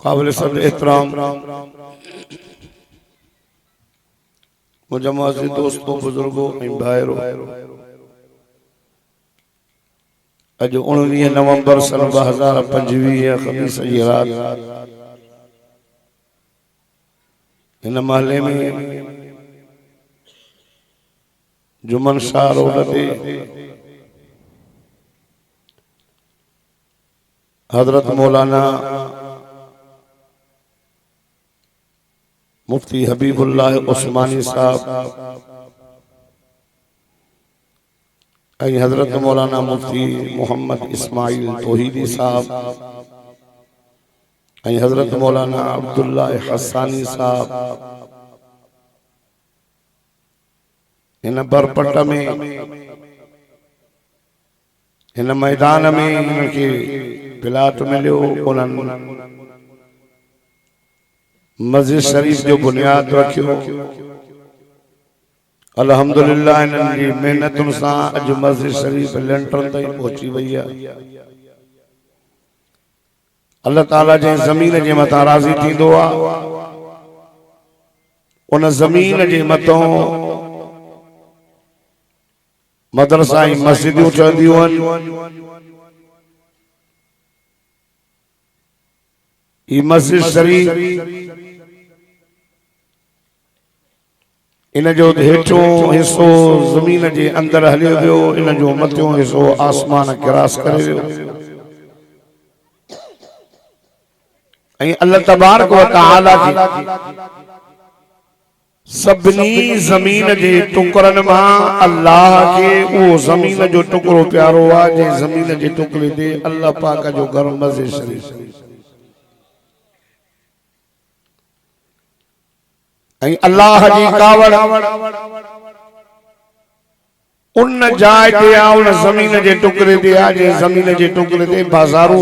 काबिल सद एहतराम मुजम्मा से दोस्तों बुजुर्गों भाइरों अज 19 नवंबर सन 2025 खमीस जी रात इन महले में जुमन शाह रोड ते हजरत मौलाना मुफ्ती हबीबुल्लाह उस्मानी साहब हजरत मौलाना मुफ्ती मोहम्मद इस्माइल तौहीदी साहब हजरत मौलाना अब्दुल्ला हसानी साहब इन बरपट में इन मैदान में इनके पिलाट मिलो मस्जिद शरीफ जो बुनियाद रखियो अल्हम्दुलिल्लाह इनकी मेहनतुन सां अज मस्जिद शरीफ लेंटर ताईं पहुंची वई है। अल्लाह ताला जे जमीन जे मथा राज़ी थींदो आ उन जमीन जे मथों मदरसा ऐं मस्जिदूं चवंदियूं आहिनि ई मस्जिद शरीफ इन जो हेठो हिस्सो जमीन जे अंदर हलियो वियो इन जो मथियों हिस्सो आसमान क्रॉस करे वियो ऐं अल्लाह तबारक व तआला जी सबनी जमीन जे टुकरन मां अल्लाह के वो जमीन जो टुकड़ो प्यारो आ जे जमीन जे टुकड़े ते अल्लाह पाक जो घर मस्जिद शरीफ अल्लाह जी कावड़ उन जाय ते आ उन जमीन जे टुकड़े ते आ जे जमीन जे टुकड़े ते बाजारू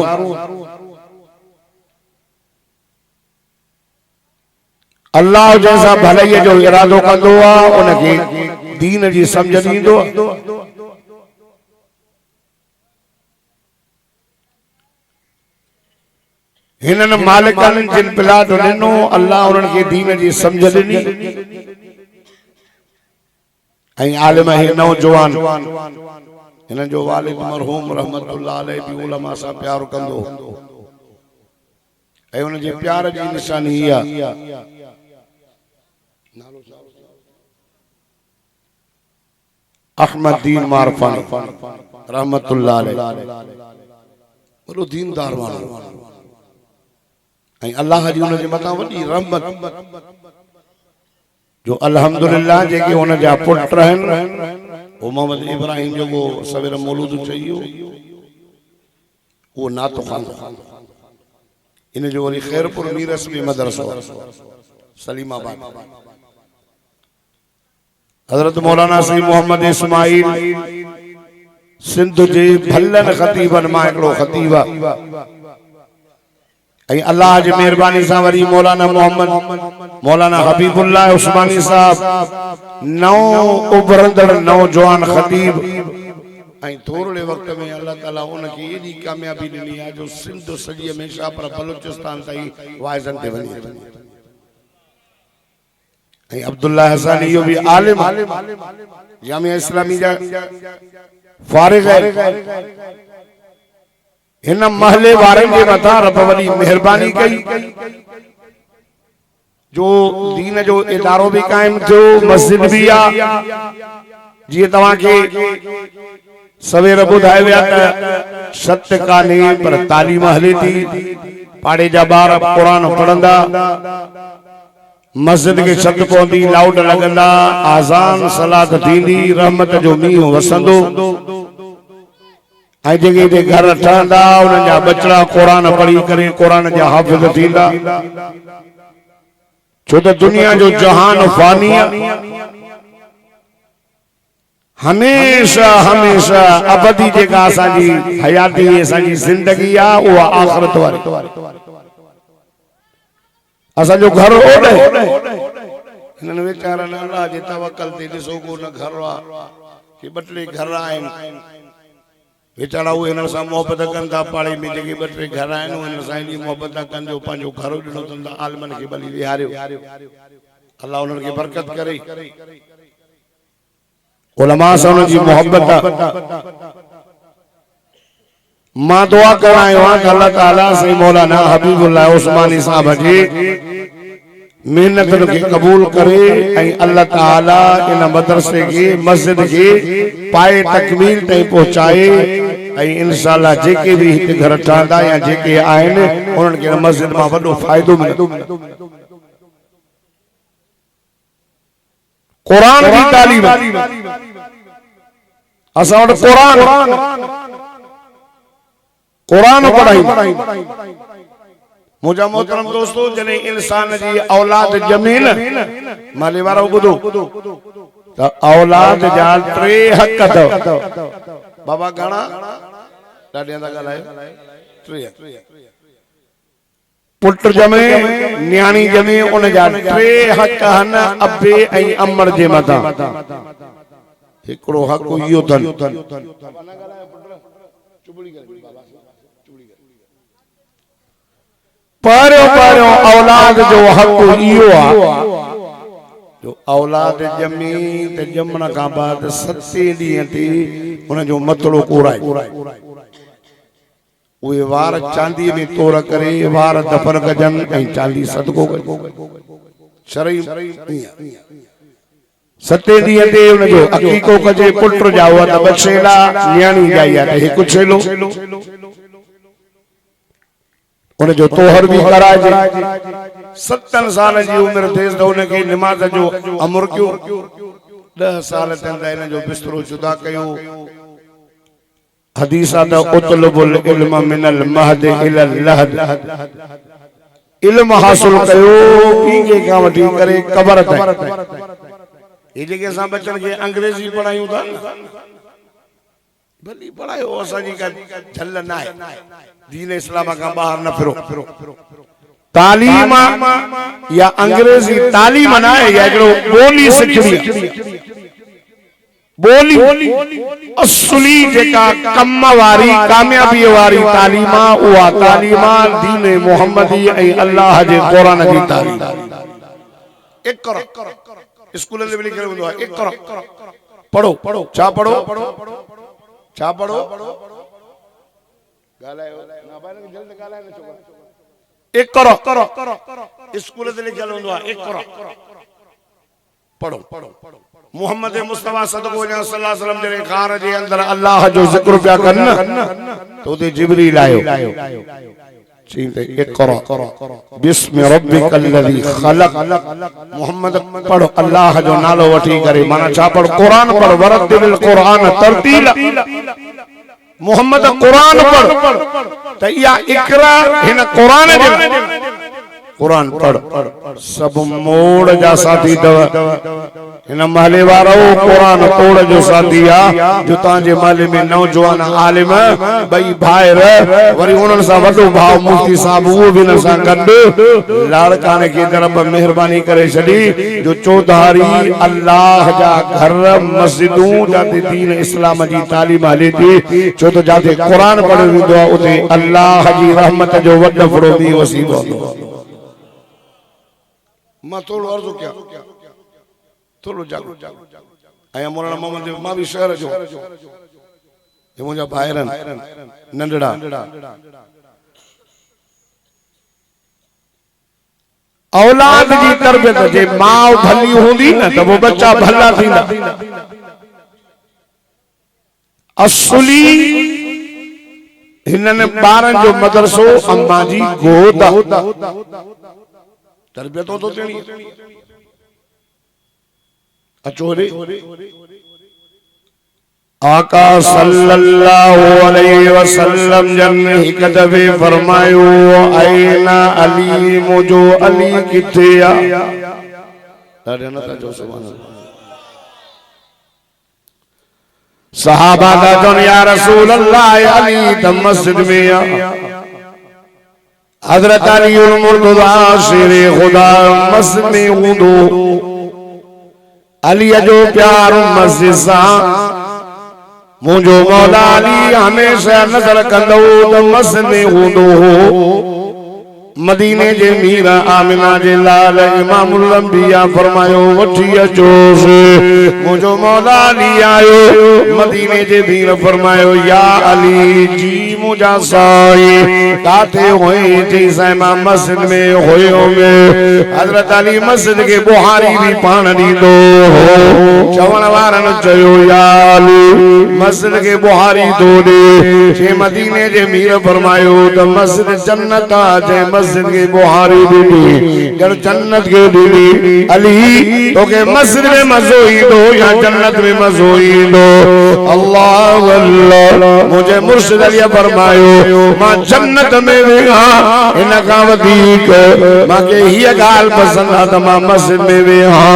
अल्लाह जैसा भलाई जो इरादो कंदो आ उनके दीन जी समझ दींदो हिनन मालिकन जिन पिलाट ॾिनो अल्लाह उन्हनि खे दीन जी समझ ॾिनी ऐं आलिम ही नौजवान हिन जो वालिद मरहूम रहमतुल्लाह अलैह भी उलमा सां प्यार कंदो ऐं उन जे प्यार जी निशानी इहा अहमद दीन मारफानी रहमतुल्लाह अलैह बड़ो दीनदार वारो अल्लाह जी उन जे मथां वॾी रहमत जो अल्हम्दुलिल्लाह जेके उन जा पुट रहन वो मोहम्मद इब्राहिम जो वो सवेर मौलूद चाहियो वो नात खान इन जो वरी खैरपुर मीरस में मदरसो सलीमाबाद हजरत मौलाना सईद मोहम्मद इस्माइल सिंध जे भलन खतीबन मां हिकिड़ो खतीब अल्लाह जी मेहरबानी सां वरी मौलाना मोहम्मद मौलाना हबीबुल्लाह उस्मानी साहब नौ उभरंदड़ नौजवान खतीब ऐं थोड़े वक्त में अल्लाह ताला उनकी एडी कामयाबी ॾिनी आहे जो सिंध सॼी हमेशह पर बलूचिस्तान ताईं वाइज़न ते वञे ऐं अब्दुल्ला हसानी इहो बि आलिम जामिया इस्लामी जा फारिग है इन महले वारे के मथा रब वडी मेहरबानी कई जो दीन जो इदारो भी कायम थो मस्जिद भी आ जी तवा के सवेर बुधाए विया त सत्य काने पर तालीम हले थी पाड़े जा बार कुरान पढ़ंदा मस्जिद के छत पौंदी लाउड लगंदा आजान सलात थींदी रहमत जो मींहुं वसंदो आई जगह ते घर ठहंदा उन्हनि जा बचड़ा कुरान पढ़ी करे कुरान जा हाफ़िज़ थींदा छो त दुनिया जो जहान फानी हमेशा हमेशा अबदी जेका असांजी हयाती असांजी जिंदगी आ उहा आखिरत वारी असांजो घर ओॾे हिननि वीचारनि अल्लाह जे तवक्कल ते ॾिसो को न घर आ कि ॿ टे घर आहिनि बेचारा वो इन सां मोहब्बत कनि था पाड़े में जेके ॿ टे घर आहिनि इन सां एॾी मोहब्बत था कनि जो पंहिंजो घर ॾिनो अथनि त आलमनि खे भली विहारियो अल्लाह उन्हनि खे बरकत करे उलमा सां उन्हनि जी मोहब्बत मां दुआ करायो आहे अल्लाह ताला सही मौलाना हबीबुल्लाह उस्मानी साहब जी मेहनत के कबूल करे अल्लाह ताला इन मदरसे के मस्जिद के पाए तकमील ताईं पहुंचाए इंशाअल्लाह जेके भी हिते घर ठहंदा या जेके आहिनि उन्हनि खे मस्जिद मां वॾो फ़ाइदो मिलंदो कुरान जी तालीम असां वटि कुरान पढ़ाई मुझा मोहतरम दोस्तों जने इंसान जी औलाद जमीन माले वारो ॿुधो त औलाद जा 3 हक़ अथव बाबा घणा ॾाढे था ॻाल्हायो 3 पुट जमे न्याणी जमे उन जा 3 हक़ आहिनि अबे ऐं अमर जे मथां हिकिड़ो हक़ इहो अथनि पहिरियों औलाद जो हक़ इहो आहे जो औलाद जमी त जमण खां बाद 7 ॾींहं ते उन जो मतड़ो कोराए उहे वार चांदी में तोड़ करे वार दफन कजनि ऐं चांदी सदको कजनि शरई 7 ॾींहं ते उन जो अकीको कजे पुट जा हुआ त बछेला न्याणी जा या त हिकु छेलो उन जो तोहर भी कराजे 7 साल जी उम्र थिएसि त उनखे नमाज जो अमर कयो 10 साल थियनि त इन जो बिस्तरो जुदा कयो हदीस आहे त उतलबुल इल्म मिनल महद इलल लहद इल्म हासिल कयो पींगे खां वठी करे कब्र ताईं ये जेके असां बच्चन खे अंग्रेजी पढ़ायूं था भली पढ़ायो असांजी का झल न आहे दीन इस्लाम का बाहर न फिरो तालीम या अंग्रेजी तालीम न है या जो बोली सिखणी बोली असली जेका कम वारी कामयाबी वारी तालीम उहा तालीम दीन मोहम्मदी ऐं अल्लाह जे कुरान जी तालीम इक़रा स्कूल में लिखियल हूंदो आहे इक़रा पढ़ो छा पढ़ो स्कूल ते लिखियल हूंदो आहे इक़रा पढ़ो मोहम्मद मुस्तफा सल्लल्लाहु अलैहि वसल्लम जे कार जे अंदर अल्लाह जो जिक्र पिया कनि तो उते जिब्रील आयो चीते इक़रा बिस्मि रब्बिकल्लज़ी खलक़ मोहम्मद पढ़ो अल्लाह जो नालो वठी करे माना छा पढ़ कुरान पढ़ वरतिल कुरान तरतीला मोहम्मद कुरान पढ़ त इया इक़रा हिन कुरान जे कुरान पढ़ सब मोड़ जा साथी दव इन महले वारो कुरान तोड़ जो साथी आ जो तांजे महले में नौजवान आलिम भई भाइर वरी उन्हनि सां वॾो भाउ मुफ्ती साहब उहो बि न सां गॾु लाड़काने खे तरफ़ महिरबानी करे छॾी जो चौधारी अल्लाह जा घर मस्जिदूं जाते दीन इस्लाम जी तालीम हले थी छो त जाते कुरान पढ़ियो वेंदो आहे उते अल्लाह जी रहमत जो वॾो वॾो ॾींहुं वसी पवंदो मां थोड़ो अर्ज़ु कया थोड़ो जागो ऐं मौलाना मोहम्मद मां भी शहर जो ये मुंहिंजा भाइर नंढड़ा औलाद जी तरबियत जे मां भली हूंदी न त वो बच्चा भला थींदा असली हिननि ॿारनि जो मदरसो अम्मा जी गोद तरबियत तो देनी अचोरे आका सल्लल्लाहु अलैहि वसल्लम जन हिक दफे फरमायो आईना अली मुझो अली किथे आ ॾाढे न था चओ सुभान अल्लाह सहाबा दा चवन या रसूल अल्लाह अली त मस्जिद में आ हजरत अली मुर्तजा शेर खुदा मस्जिद में हूंदो अली जो प्यार मस्जिद सां मुझो मौला अली हमेशा नजर कंदो त मस्जिद में हूंदो हो मदीने जे मीरा आमिना जे लाल इमामुल अंबिया फरमायो वठी अचोस मुझो मौला अली आयो मदीने जे मीर फरमायो या अली जी मुझा साई काथे होए जी साईं मस्जिद में होयो में हजरत अली मस्जिद के बुहारी भी पान दीदो चवण वारन चयो या अली मस्जिद के बुहारी दो दे जे मदीने जे मीर फरमायो त मस्जिद जन्नत आ जे मस्जिद के बुहारी दीदी जब जन्नत के दीदी अली तो के मस्जिद में मजो ही दो या जन्नत में मजो ही दो अल्लाह अल्लाह मुझे मुर्शिद अली फरमायो मां जन्नत में वेहा इन का वधीक मां के ही गाल पसंद आ त मां मस्जिद में वेहा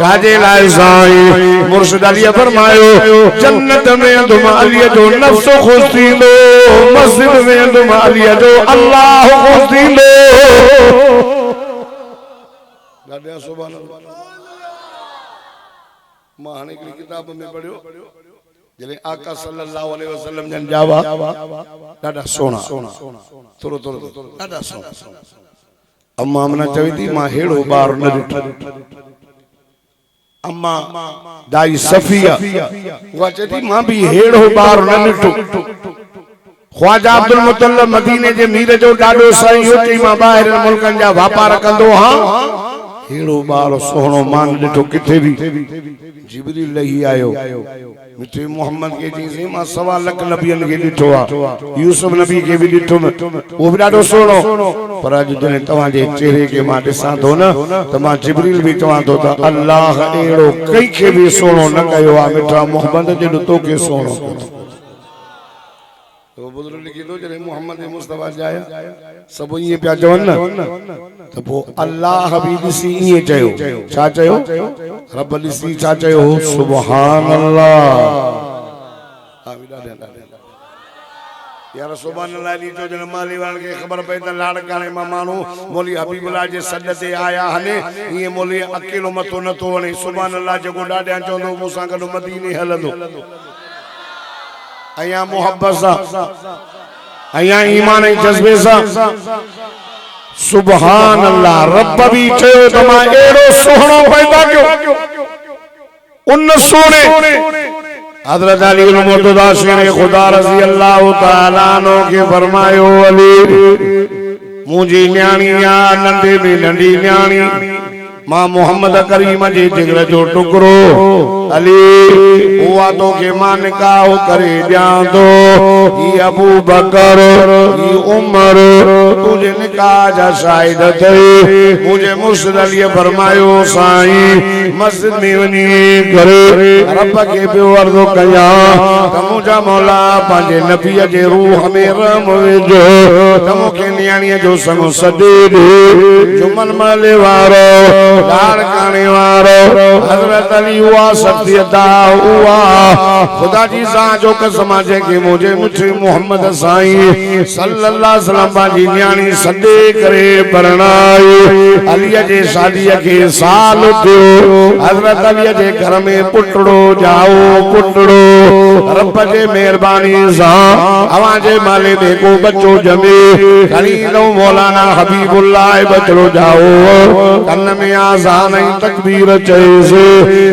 साजे लाए साईं मुर्शिद अली फरमायो जन्नत में तुम अली जो नफ्स खुश थी दो मस्जिद में तुम अली जो अल्लाह खुश थी दो दादा सुभान अल्लाह माने की किताब में पढ़ियो जले आका सल्लल्लाहु अलैहि वसल्लम जन जावा दादा सोना थोरो दादा सोना अम्मा हमने चवी थी मां हेड़ो बार न ॾिठो अम्मा दाई सफिया वो चती मां भी हेड़ो बार न ॾिठो ख्वाजा अब्दुल मुतल्लब मदीने जे मीर जो डाडो साईं होटी मां बाहिर मुल्कन जा व्यापार कंदो हां हेड़ो बार सोहणो मान ॾिठो किथे भी जिब्रील लही आयो मिठे मोहम्मद के जी मां 1.25 लाख नबियन के ॾिठो आ यूसुफ नबी के भी ॾिठो वो भी डाडो सोहणो पर अज जने तवा जे चेहरे के मां ॾिसां थो न त मां जिब्रील भी चवां थो त अल्लाह एड़ो कई के भी सोहणो न कयो आ मिठा मोहम्मद जे तो के सोहणो तो बुजुर्ग लिखी दो जने मोहम्मद मुस्तफा जाया सब ये प्या चवन न तो वो अल्लाह भी दिसी ये चयो छा चयो रब दिसी छा चयो सुभान अल्लाह यार सुभान अल्लाह दी तो जने माली वाल के खबर पई त लाड़काणे मां मानू मौली हबीबुल्लाह जे सद ते आया हने ये मौली अकेलो मतो न तो वणे सुभान अल्लाह जको डाडा चोंदो मुसा गडो मदीने हलंदो अया मोहब्बत सा अया ईमान ए जज्बे सा सुभान अल्लाह रब भी चयो त मां एड़ो सोहणो पैदा कयो उन सोने हजरत अली मुर्तजा शेर खुदा रजी अल्लाह तआला अन्हु के फरमायो अली मुझी न्याणी या नंढे में नंढी न्याणी मां मोहम्मद करीम जे जिगर जो टुकड़ो अली हुआ तो के मां निकाह करे दियां तो ये अबू बकर ये उमर तुझे निकाह जा शाहिद थे मुझे मुर्शिद अली फरमायो साईं मस्जिद में वनी करे रब के पे अर्ज़ कया त मुझा मौला पंहिंजे नबी जे रूह में रहम विझो त मूंखे नियाणीअ जो संग सॾे ॾे जुमन मले वारो लाड़काणे वारो हजरत अली हुआ सत्य हुआ खुदा जी सा जो कसम जे के मुझे मुझे मोहम्मद साईं सल्लल्लाहु अलैहि वसल्लम जी न्याणी सदे करे परणाई अली जे शादी के साल थियो हजरत अली जे घर में पुटड़ो जाओ पुटड़ो रब जे मेहरबानी सा हवा जे माले में को बच्चो जमे खणी लो मौलाना हबीबुल्लाह बचड़ो जाओ कन में आजान तकबीर चैसे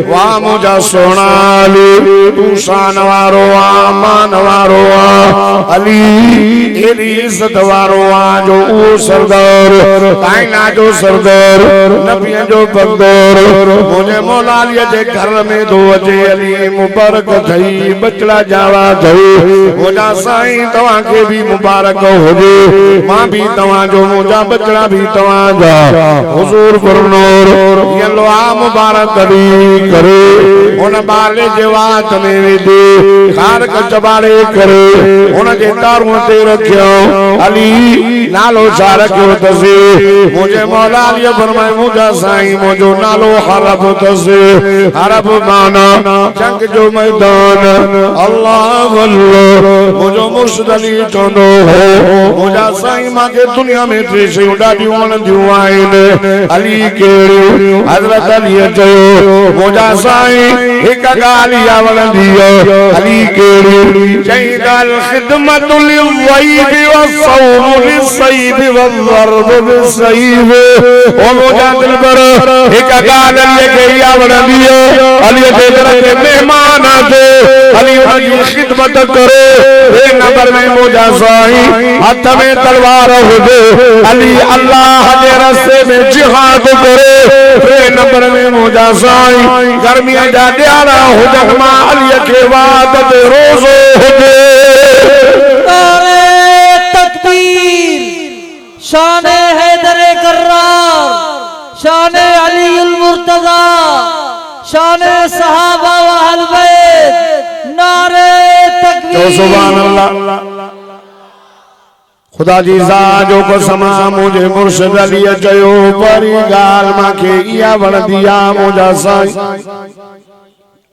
वाह मुझा सोनाली तू शान वारो आ मान वारो आ अली एरी इज्जत वारो आ जो ओ सरदार कायना जो सरदार नबी जो बगदार मुझे मौला अली जे घर में दो अचे अली मुबारक थई बचड़ा जावा थई मुझा साईं तवा के भी मुबारक होजे मां भी तवा जो मुझा बचड़ा भी तवा जा हुजूर फरनूर ये लो आ मुबारक अली करे उन बाले जवात में विधे खार कचबाड़े करे उन जे तारू ते रखियो अली नालो छा रखियो तसे मुझे मौला अली फरमाए मुझा साईं मुझो नालो हरब तसे हरब माना जंग जो मैदान अल्लाह अल्लाह मुझो मुर्शिद अली चोंदो हो मुझा साईं मां के दुनिया में टे शयूं ॾाढियूं वणंदियूं आहिनि अली केड़ियूं हजरत अली चयो मुझा साईं एक गालिया वलंदियो अली केड़ी जैदल खिदमत लिलवैब वस्सौम लिस्सैब वल्ज़र्ब बिस्सैब ओ मोजा दिल पर एक गाल लेके या वलंदियो अली दे के मेहमान दे अली उनकी खिदमत करे ए नंबर में मोजा साई हाथ में तलवार हो दे अली अल्लाह के रास्ते में जिहाद करे ए नंबर में मोजा साई गर्मियां जा दियारा हो जगमा अली के इबादत रोज़ो हो दे नारे तकबीर शान हैदर कर्रार शान अली उल मुर्तज़ा शान सहाबा व अहल बैत नारे तकबीर सुभान अल्लाह खुदा जी साजो को समा मुझे मुर्शिद अली चयो परी गाल माखे इया वण दिया मुझा साईं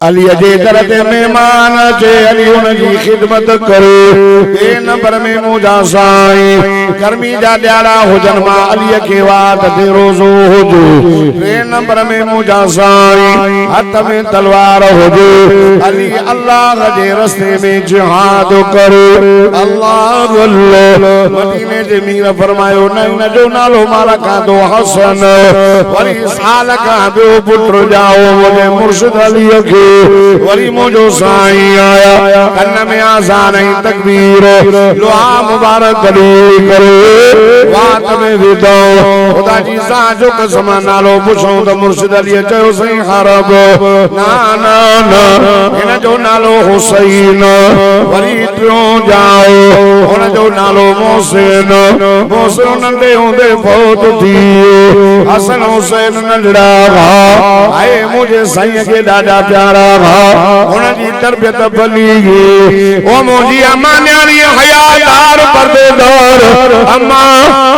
अली जे करते मेहमान जे अली उनकी खिदमत करे ए नंबर में मुझा साईं गर्मी जा ॾियारा हुजन मां अली के वात ते रोज़ो हुजे ए नंबर में मुझा साईं हथ में तलवार हुजे अली अल्लाह जे रस्ते में जिहाद करे अल्लाह अल्लाह मदीने जे मीर फरमायो न इन जो नालो मारा का दो हसन वरी साल का बो पुत्र जाओ मुझे मुर्शिद अली के वरी मुझो साईं आया कन में आजान तकबीर लोहा मुबारक अली करे वात में विदो खुदा जी साजो कसम नालो पुछो तो मुर्शिद अली चयो सही हरब ना ना ना इन जो नालो हुसैन वरी टियो जाओ उन जो नालो मोहसिन मोहसिन नंढे होंदे फौत थी हसन हुसैन नंढड़ा आए मुझे साईं के ॾाढा प्यारा उनकी तरबियत भली ओ मोजी अम्मा न्याणी हयादार पर्देदार अम्मा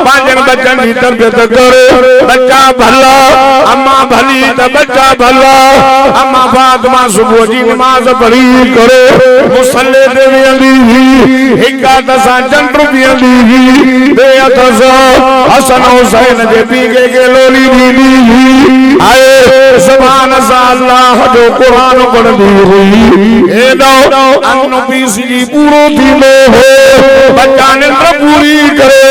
पांचन बच्चन की तरबियत करे बच्चा भला अम्मा भली तो बच्चा भला अम्मा फातिमा सुबह जी नमाज पढ़ी करे मुसल्ले ते वेंदी एक दसा चंद्र पियंदी बेअत सा हसन हुसैन जे पीके के लोली दी आए सुभान अल्लाह जो कुरान पढ़दी हुई ए दो अन्न पीसी पूरो थींदो हो बच्चा ने पूरी करे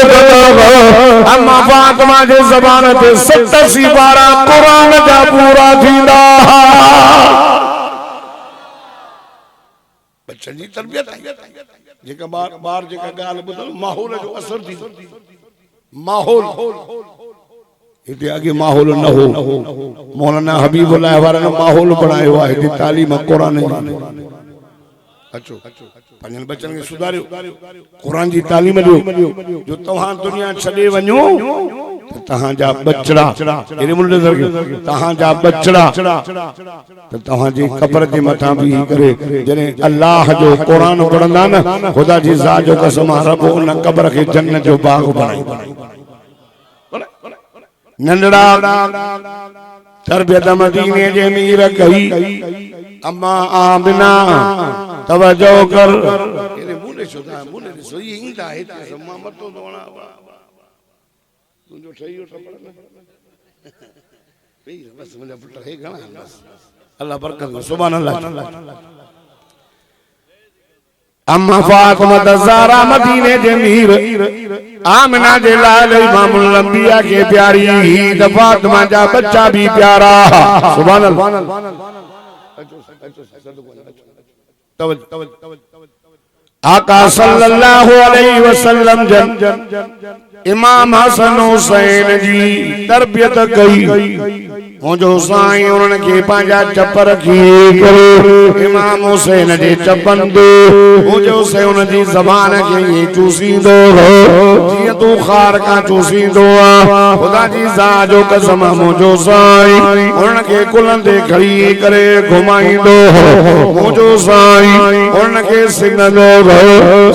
अम्मा फातिमा जे ज़बान ते 87 बारा कुरान जा पूरा थींदा बच्चन जी तरबियत जेका बार जेका गाल ॿुधल माहौल जो असर थी माहौल इते आगे माहौल न हो मौलाना हबीबुल्लाह वारा ने माहौल बनायो आहे इते तालीम कुरान जी अचो पंजन बच्चन के सुधारियो कुरान जी तालीम ॾियो जो तव्हां दुनिया छॾे वञो तो तहां जा बचड़ा एने मुंडे दरगे तहां जा बचड़ा तो तहां जी कब्र जे मथा भी करे जने अल्लाह जो कुरान पढ़ंदा न खुदा जी ज़ात जो कसम रब उन कब्र के जन्नत जो बाग बनाई नंदड़ा तरबियत मदीने जे मीर कही अम्मा आमिना तवज्जो कर एने मुंडे सोई इंदा है अम्मा मतो दोना तुझो सही हो पढ़ना बस मुझे पुट है घणा बस अल्लाह बरकत सुभान अल्लाह अम्मा फातिमा ज़हरा मदीने जे मीर आमिना जे लाल इमामुल अंबिया के प्यारी द फातिमा जा बच्चा भी प्यारा सुभान अल्लाह आका सल्लल्लाहु अलैहि वसल्लम जन इमाम हसन हुसैन जी तरबियत कई मुझो साईं उन्हनि खे पंहिंजा चप रखी करे इमाम हुसैन जे चपन ते मुझो से उनजी ज़बान खे ये चूसींदो जीअं तूं खार खां चूसींदो आहे ख़ुदा जी ज़ात जो कसम मुझो साईं उन्हनि खे कुलनि ते खड़ी करे घुमाईंदो मुझो साईं उन्हनि खे सिंगंदो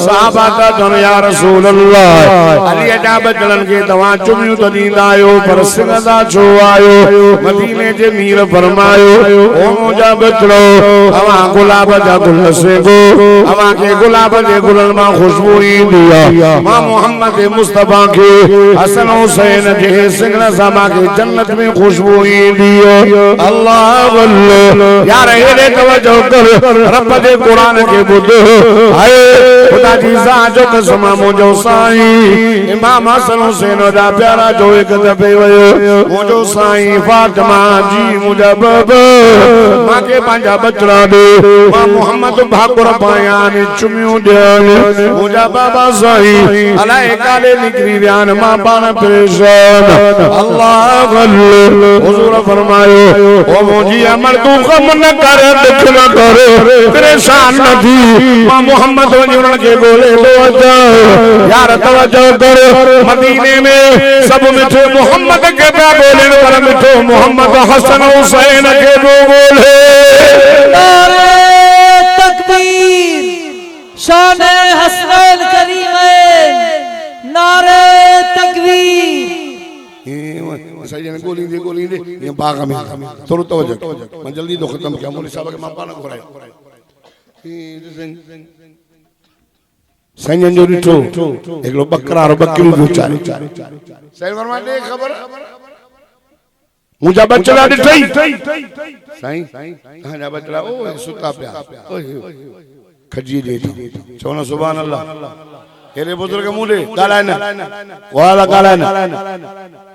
साहबा त चवनि या रसूल अल्लाह अलीअ जा बचड़नि खे तव्हां चुमियूं त ॾींदा आहियो पर सिंगंदा छो आहियो मदीने जे मीर फरमायो ओ मुजा बचड़ो अवा गुलाब जा गुल से गो अवा के गुलाब जे गुलन मा खुशबू ईंदी आ मां मोहम्मद मुस्तफा के हसन हुसैन जे सिंगना सामा के जन्नत में खुशबू ईंदी आ अल्लाह अल्लाह यार हेरे तवज्जो कर रब दे कुरान के बुध हाय खुदा जी सा जो कसम मुजो साईं इमाम हसन हुसैन दा प्यारा जो एक दफे वयो मुजो साईं फातिमा जी मुजा बाबा मां के पंजा बचड़ा दे मां मोहम्मद भाकुर पाया ने चुमियो ध्यान मुजा बाबा साईं अलाए काले निकरी व्यान मां पान परेशान अल्लाह अल्लाह हुजूर फरमायो ओ मुजी अमर तू गम न कर दुख न कर परेशान न थी मां मोहम्मद वजन के बोले तो यार तवज्जो कर मदीने में सब मिठे मोहम्मद के बोले पर मिठो मोहम्मद हसन हुसैन के बोले नारे तकबीर शान हसनैन करीमैन नारे तकबीर सही गोली दे ये बाग में थोड़ा तवज्जो मैं जल्दी दो खत्म किया मौलवी साहब के मां पाना घोराए संजन जो रिठो एकलो बकरा और बकरी जो चारे सही फरमा दे खबर मुजा बचड़ा दिठई साईं हां जा बचड़ा ओ सुता पिया ओए खजी दे चोना सुभान अल्लाह एरे बुजुर्ग मुले गालाय न वाला गालाय न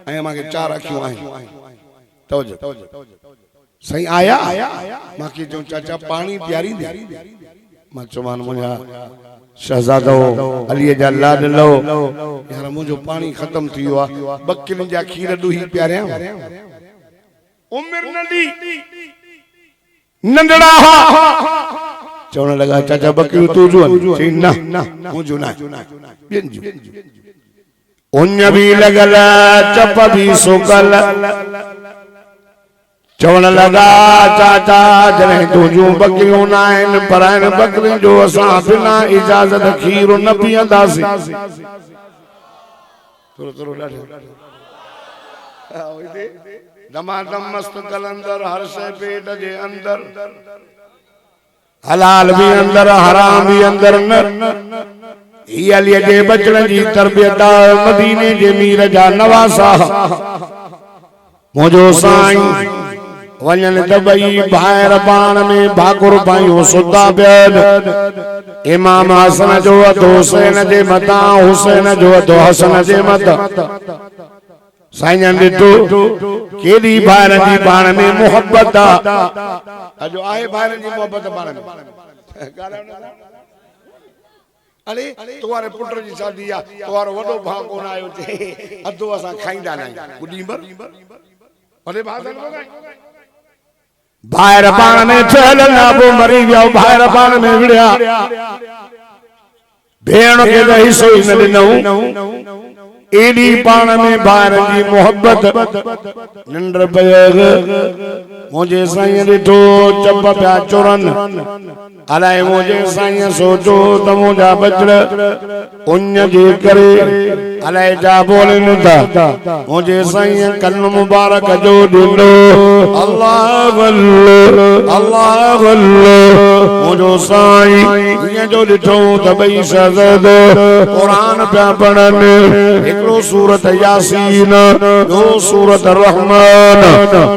आए मां के चार अखियों आए तवज्जो सही आया मां के जो चाचा पानी प्यारी दे मां चमान मुजा शहजादो अली जा लाड लो यार मुझो पानी खत्म थी हुआ बकरी जा खीर दुही प्यारे उम्र नंढी नंढड़ा चवण लगा चाचा बकरी तू जो चई ना मुझो ना बिन जो उन भी लगल चप भी सुकल चवण लगा चाचा जने तुझू बकरियों नाइन पराइन बकरी जो असा बिना इजाजत खीर न पियंदासी थोरो थोरो लाडो ओए दमादम मस्त कलंदर हर शे पेट जे अंदर हलाल भी अंदर हराम भी अंदर न ई अली जे बचड़न जी तरबियत मदीने जे मीर जा नवासा मुजो साईं वजन दबई भायर बाण में भाकुर पायो सुदा बेद इमाम हसन जो तो हुसैन जे मता हुसैन जो तो हसन जे मता साईं दितो केडी भायर जी बाण में मोहब्बत अजो आहे भायर जी मोहब्बत बाण में अरे तुम्हारे पुत्र जी शादी आ तुम्हारो वडो भाव कोन आयो थे अदो असा खाइंदा नहीं गुडीबर भले भाषण वगाई भायर पाण में चल ना वो मरी गयो भायर पाण में विड़या भेण के दही सोई न दिनऊ एडी पाण में भायर जी मोहब्बत नंडर पयग मुझे साईं दिठो चप प्या चुरन अलाए मुझे साईं सोचो त मुजा बचड़ उन जे करे अलाए जा बोलन था मुझे साईं कन मुबारक जो दिलो अल्लाह अल्लाह मुझो साईं ये जो दिठो त बई सजद कुरान पे पढ़न एकलो सूरत यासीन दो सूरत रहमान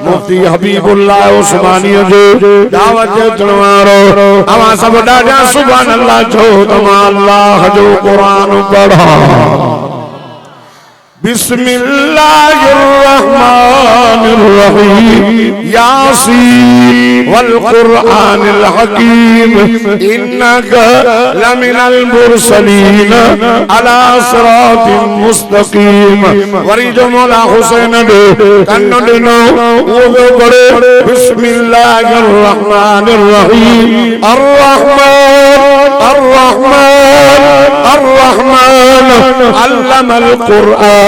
मुफ्ती हबीबुल्लाह उस्मानी जो दावत चलवारो अवा सब डाजा सुभान अल्लाह जो तमा अल्लाह जो कुरान पढ़ा बिस्मिल्लाहिर्रहमानिर्रहीम यासीन वल कुरआनिल हकीम इन्नका लमिनल मुरसलीन अला सिरातिन मुस्तकीम वरी जो मौला हुसैन दे कन्नो दिनो वो पढ़े बिस्मिल्लाहिर्रहमानिर्रहीम अर्रहमान अर्रहमान अर्रहमान अल्लमल कुरआन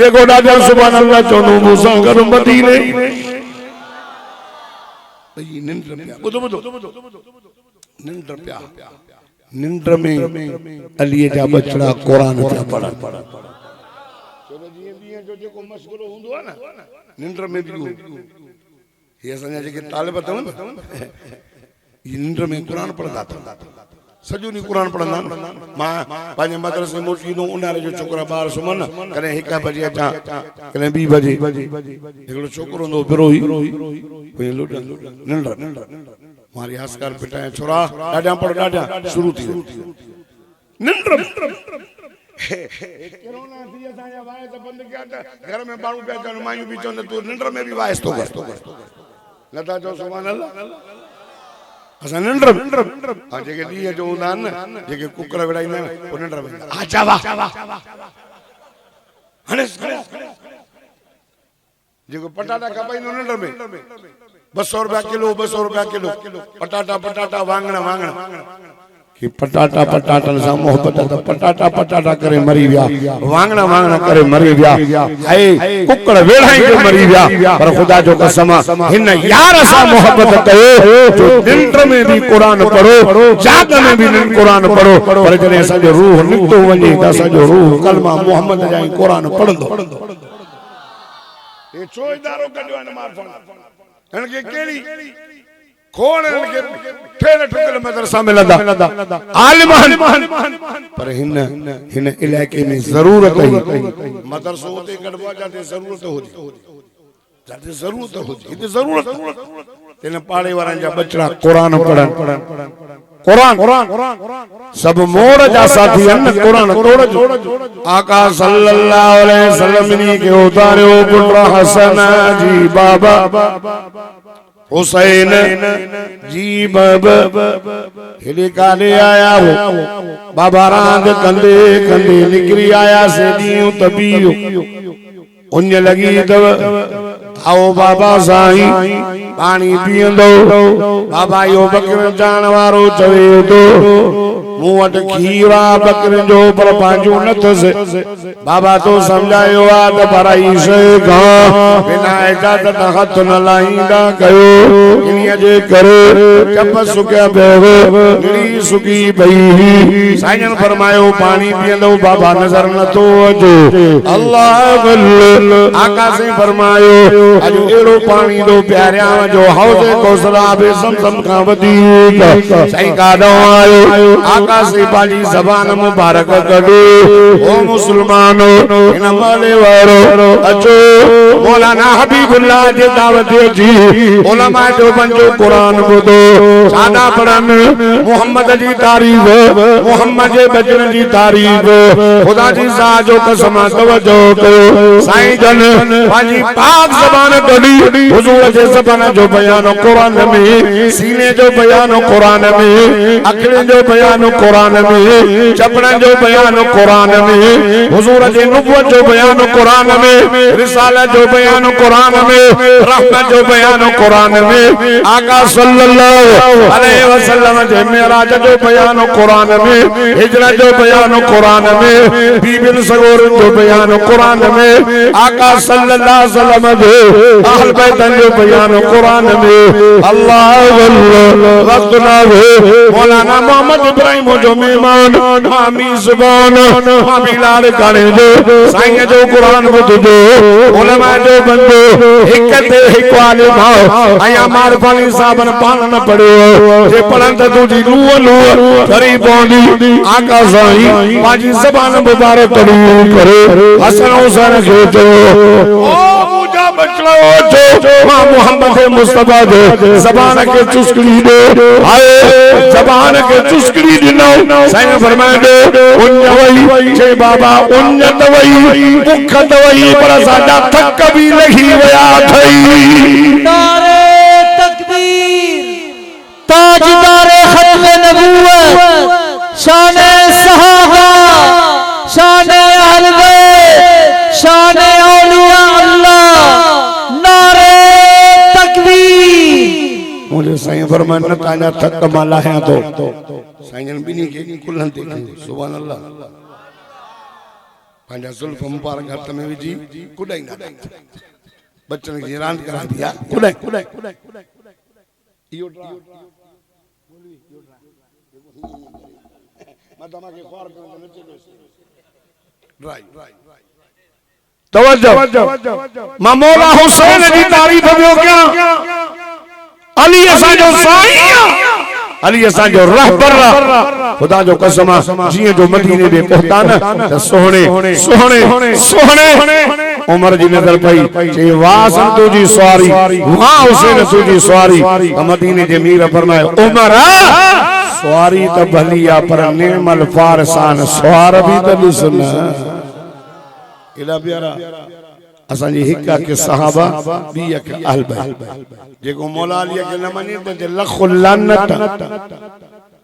देखो राजा सुभान अल्लाह चोनो मूसा कर मदीने ये निंद्र पिया बुधो निंद्र पिया निंद्र में अली जा बचड़ा कुरान पिया पढ़न चलो जी भी जो जेको मशगुल हुंदो है ना निंद्र में भी ये संजा जेके तालिब अथव न ये निंद्र में कुरान पढ़ंदा था सजो नी कुरान पढ़ंदा मां पंहिंजे मदरसे मोटी नो उनारे जो छोकरा बाहर सुमन कने 1 बजे अचा कने 2 बजे हिकड़ो छोकरो नो बिरोही कोई लोड निंद्र मारी आसकार पिटाए छोरा डाडा पढ़ डाडा शुरू थी निंद्र कोरोना थी असा वायस बंद किया घर में बाणू पे चन मायू भी चन तू निंद्र में भी वायस तो कर लता जो सुभान अल्लाह असा निंद्र हां जेके दी जो हूंदा न जेके कुकर विड़ाईंदा न निंद्र में आ जा वाह हने जेको पटाटा कपाईंदो निंद्र में 200 रुपया किलो 200 रुपया किलो पटाटा वांगणा कि पटाटा पटाटन सां मोहब्बत त पटाटा करे मरी विया वांगणा करे मरी विया हाय कुकड़ वेढ़ाई के मरी विया पर खुदा जो कसम हिन यार सां मोहब्बत कयो जो निंद्र में भी कुरान पढ़ो जाग में भी कुरान पढ़ो पर जने असा जो रूह निकतो वने त असा जो रूह कलमा मोहम्मद जा कुरान पढ़ंदो ये चोइदारो कढवा न मार फण के केड़ी खोण के ठेल ठुकल मदरसा में लदा आलिम पर हिन इलाके में जरूरत है मदरसो ते कढवा जाते जरूरत होती इते जरूरत तेने पाड़े वाला जा बचड़ा कुरान पढ़न कुरान सब मोर जा साथी अन कुरान तोड़ आका सल्लल्लाहु अलैहि वसल्लम ने के उतारो पुत्र हसन जी बाबा हुसैन जी बाबा हेले काले आया हो बाबा रांद कंदे कंदे निकरी आया से दियो तबियो उन लगी दव आओ बाबा साईं पानी पियंदो बाबा यो बकरन जान वारो चवे तो मूं वट खीरा बकरन जो पर पांजो नथस बाबा तो समझायो आ त भराई से गा बिना इजाजत हथ न लाईंदा कयो इन्हीअ जे करे चप सुकिया बेगो निड़ी सुकी पई साईं फरमायो पानी पियंदो बाबा नजर न तो अचो अल्लाह वल आका से फरमायो अजो एड़ो पानी दो प्यारिया जो हौजे कौसरा बे समसम का वधीक साईं का आयो आका से पाजी ज़बान मुबारक कढो ओ मुसलमानो इन माले वारो अचो मौलाना हबीबुल्लाह जे दावत जी उलमा जो पंजो कुरान बुधो सादा पढ़न मोहम्मद जी तारीफ मोहम्मद जे बचन जी तारीफ खुदा जी सा जो कसम तवज्जो कयो साईं जन पाजी पाक ज़बान कढी हुजूर जे ज़बान जो बयान कुरान में सीने जो बयान कुरान में अखिन जो बयान कुरान में चपड़न जो बयान कुरान में हुजूर जे नबुवत जो बयान कुरान में रिसालत जो बयान कुरान में रहमत जो बयान कुरान में आका सल्लल्लाहु अलैहि वसल्लम जे मेराज जो बयान कुरान में हिजरत जो बयान कुरान में बीबिन सगोर जो बयान कुरान में आका सल्लल्लाहु अलैहि वसल्लम जो अहल बैत जो बयान कुरान में अल्लाह वक्त ना मौलाना मोहम्मद इब्राहिम जो मेहमान मामी जुबान मामी लाल काने जो साईं जो कुरान बुध जो उलमा जो बंदो एक ते एक वाले भाव आया मार पानी साबन पान न पड़ो जे पढ़न त तुजी लूह करी पौंदी आका साईं पाजी ज़बान मुबारक करे हसन हुसैन के जो ओ मुजा बचड़ो जो मां मोहम्मद मुस्तफा जो ज़बान के चुस्कड़ी दे आए ज़बान के चुस्कड़ी दिनो साईं फरमाए दो उन वई जे बाबा उन दवई भूख दवई पर साडा थक भी लगी वया थई नारे तकबीर ताजदारे खत्म नबूवत शान सहाबा शान अहले बैत शान औलिया अल्लाह नारे तकबीर मुझे साईं फरमान न ताजा थक माला है तो साईं बिनी के कुलन देखी सुभान अल्लाह पंहिंजा जुल्फ मुबारक हथ में विझी कुॾाईंदा बच्चन खे हैरान करा दिया कुॾाई इहो मां तव्हांखे ख्वार करण न चयो राइट तवज्जो मां मौला हुसैन जी तारीफ़ पियो कयां अली असांजो साईं अली असांजो रहबर खुदा जो कसम जीअं जो मदीने में पहुता न त सोहणे सोहणे सोहणे उमर जी नजर पई चई वाह संतो जी सवारी वाह हुसैन तुझी सवारी मदीने जे मीर फरमायो उमर सवारी त भली आ पर नेमल फारसान सवार भी त ॾिस न एॾा प्यारा असांजी हिक के सहाबा ॿी के अहल बैत जेको मौला अली के न मञे त लख लानत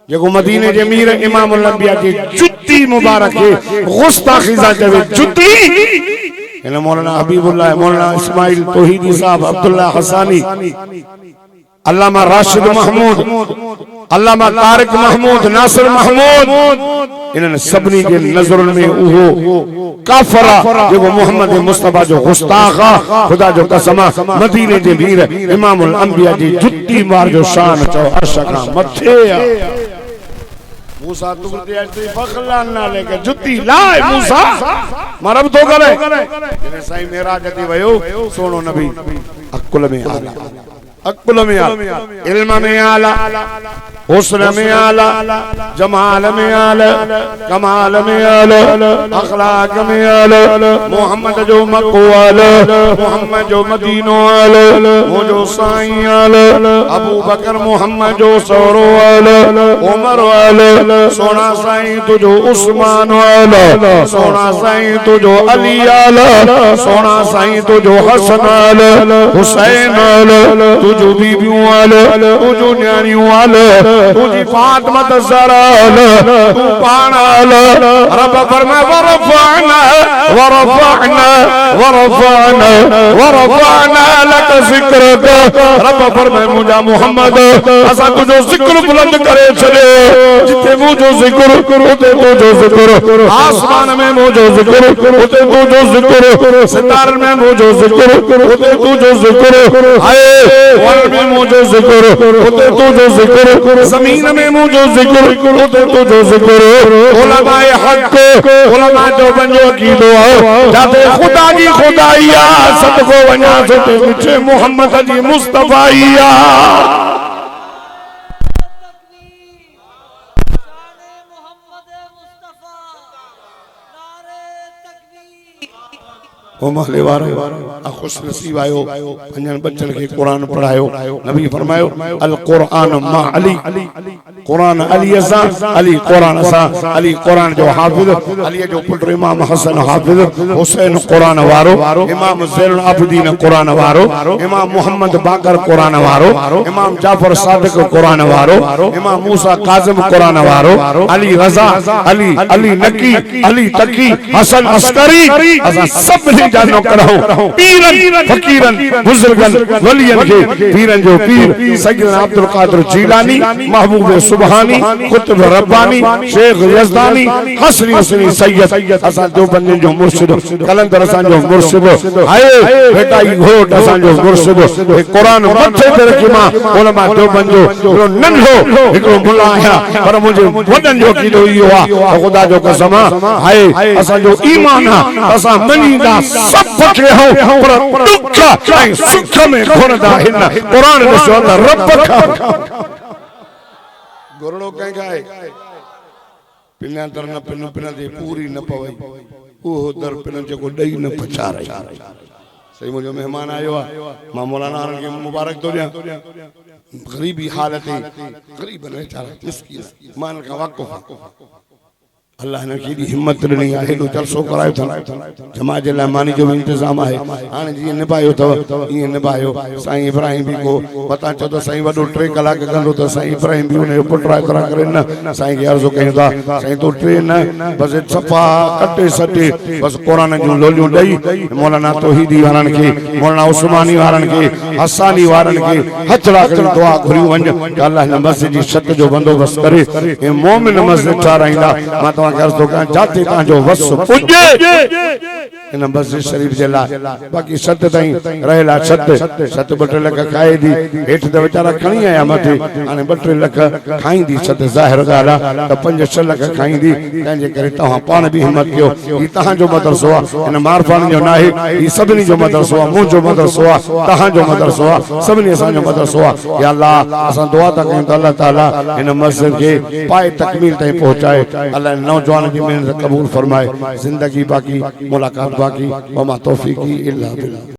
जेको मदीने जे मीर इमाम अल अंबिया जी जुती मुबारक के गुस्ताखी सा चवे जुती इन मौलाना हबीबुल्लाह मौलाना इस्माइल तौहीदी साहब अब्दुल्ला हसानी अल्लामा राशिद महमूद अल्लामा तारिक महमूद नासिर महमूद इन्हनि सभिनी के नज़रुनि में उहो काफरा जेको मोहम्मद मुस्तफा जो गुस्ताख खुदा जो कसम मदीने जे मीर इमाम अल अंबिया जी जुती मार जो शान चो अर्श का मथे मूसा तू ते अच फखला ना लेके जुती लाए मूसा मरब तो करे जने साईं मेराज ते वयो सोनो नबी अकुल में आला अकुल में आला इल्म में आला हुस्न में आला जमाल में आला कमाल में आला अखलाक में आला मोहम्मद जो मक्को आला मोहम्मद जो मदीनो आला वो जो साईं आला अबू बकर मोहम्मद जो सौरो आला उमर आला सोना साईं तुझो उस्मान आला सोना साईं तुझो अली आला सोना साईं तुझो हसन आला हुसैन आला तुझो बीबियों आला तुझो न्याणियों आला तुझी फातिमा ज़हरा तू पाण रब फरमाए वरफअना वरफअना वरफअना वरफअना लक ज़िक्रक रब फरमाए मुंहिंजा मोहम्मद असां तुंहिंजो ज़िक्र बुलंद करे छॾियो जिथे मुंहिंजो ज़िक्र उते तुंहिंजो ज़िक्र आसमान में मुंहिंजो ज़िक्र उते तुंहिंजो ज़िक्र सितारनि में मुंहिंजो ज़िक्र उते तुंहिंजो ज़िक्र आहे वन में मुंहिंजो ज़िक्र उते तुंहिंजो ज़िक्र ज़मीन में मुझो ज़िक्र उते तुझो ज़िक्र उलमाए हक उलमा जो बंजो अकीदो जाते खुदा की खुदाइया सबको वना सोते पीछे मोहम्मद जी मुस्तफाइया ओ महले वारो खुश नसीब आयो अनन बच्चन के कुरान पढ़ायो नबी फरमायो अल कुरान मा अली कुरान अली असा अली कुरान असा अली कुरान जो हाफिज अली जो पुत्र इमाम हसन हाफिज हुसैन कुरान वारो इमाम ज़ैनुल आबिदीन कुरान वारो इमाम मोहम्मद बाकर कुरान वारो इमाम जाफर सादिक कुरान वारो इमाम मूसा काजिम कुरान वारो अली रजा अली अली नकी अली तकी हसन अस्करी असा सब जानो कराओ पीरन फकीरन बुजुर्गन वलियन के पीरन जो पीर सैयदना अब्दुल कादिर जीलानी महबूब सुबहानी कुतुब रब्बानी शेख यजदानी हसनी हसनी सैयद असा जो बंदे जो मुर्शिद कलंदर असा जो मुर्शिद हाय बेटा ई घोट असा जो मुर्शिद कुरान मथे पे रखी मां उलमा जो बंदो नन्हो हिकड़ो मुल्ला आया पर मुझे वडन जो कीदो इयो आ खुदा जो कसम हाय असा जो ईमान आ असा मनीदा सब पकड़े हो पर दुख ऐ सुख में घुरदा हिन कुरान ॾिसो त रब खा गुरड़ो कहीं गाए पिना दर न पिन पिना दे पूरी न पवई ओ दर पिन जेको ॾई न पचा रही सही मुझे मेहमान आयो आ मां मौलाना के मुबारक तो दिया गरीबी हालत गरीब ने चारा मिस्कीन मान का वाक़फ अल्लाह ने की हिम्मत नहीं आहे लो जलसो करायो था जमा जे ला मानी जो इंतजाम है हाने जी निभायो तो ये निभायो साईं इब्राहिम भी को पता चो तो साईं वडो 3 कलाक कंदो तो साईं इब्राहिम भी ने पुटरा करा करे न साईं के अर्जो कहंदा साईं तो ट्रेन बस सफा कटे सटे बस कुरान जो लोलियो दई मौलाना तौहीदी वारन के मौलाना उस्मानी वारन के हसानी वारन के हथड़ा कर दुआ घुरी वन कि अल्लाह ने मस्जिद जी छत जो बंदोबस्त करे ए मोमिन मस्जिद ठाराइंदा मां तवा के अर्ज तो का जाते ता जो वस पुजे इन मस्जिद शरीफ जे ला बाकी छत ताई रहेला छत बटे लख खाए दी हेठ त बेचारा खणी आया मथे हाने 2 लख खाईंदी छत ज़ाहिर गाला त 5-6 लख खाईंदी तंजे करे तवा पाण भी हिम्मत कयो ई तहां जो मदरसो आ इन मारफान जो नाहे ई सभनी जो मदरसो आ मुंजो मदरसो आ तहां जो मदरसो आ सभनी असां जो मदरसो आ या अल्लाह असां दुआ ता कयूं त अल्लाह ताला इन मस्जिद के पाए तकमील ताईं पहुंचाए अल्लाह नौजवान की मेहनत कबूल फरमाए जिंदगी बाकी मुलाकात बाकी वमा तौफीकी इल्ला बिल्लाह।